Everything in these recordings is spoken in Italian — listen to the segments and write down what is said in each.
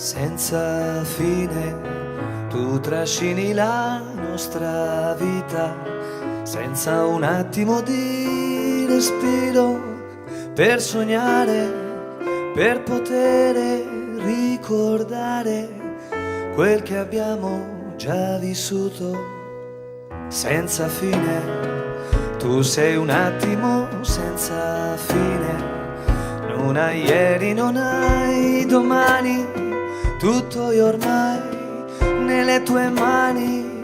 senza fine. Tu trascini la nostra vita senza un attimo di respiro, per sognare, per poter ricordare quel che abbiamo già vissuto senza fine. Tu sei un attimo senza fine, non hai ieri, non hai domani, tutto è ormai nelle tue mani,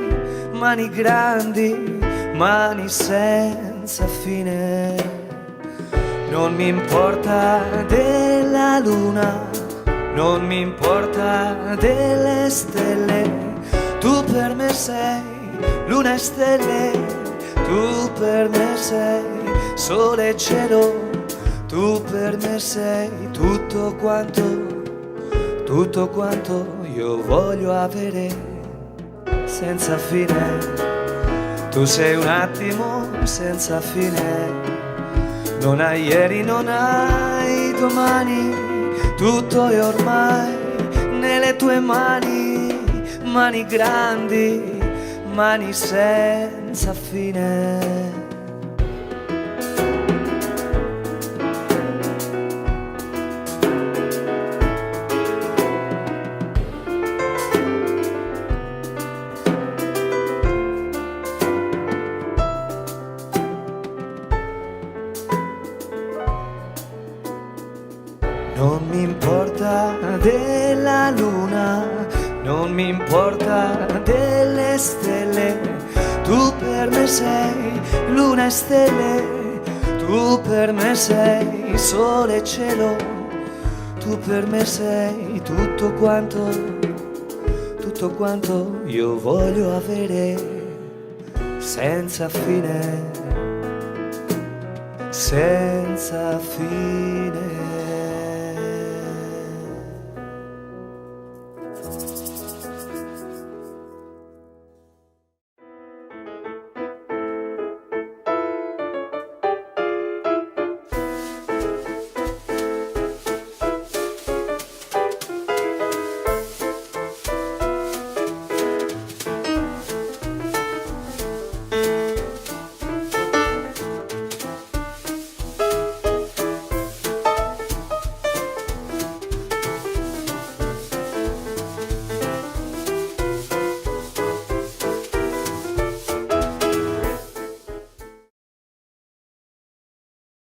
mani grandi, mani senza fine. Non mi importa della luna, non mi importa delle stelle, tu per me sei luna e stelle, tu per me sei sole e cielo, tu per me sei tutto quanto io voglio avere senza fine. Tu sei un attimo senza fine, non hai ieri, non hai domani, tutto è ormai nelle tue mani, mani grandi, mani senza fine. Non mi importa della luna, non mi importa delle stelle, tu per me sei luna e stelle, tu per me sei sole e cielo, tu per me sei tutto quanto io voglio avere senza fine, senza fine.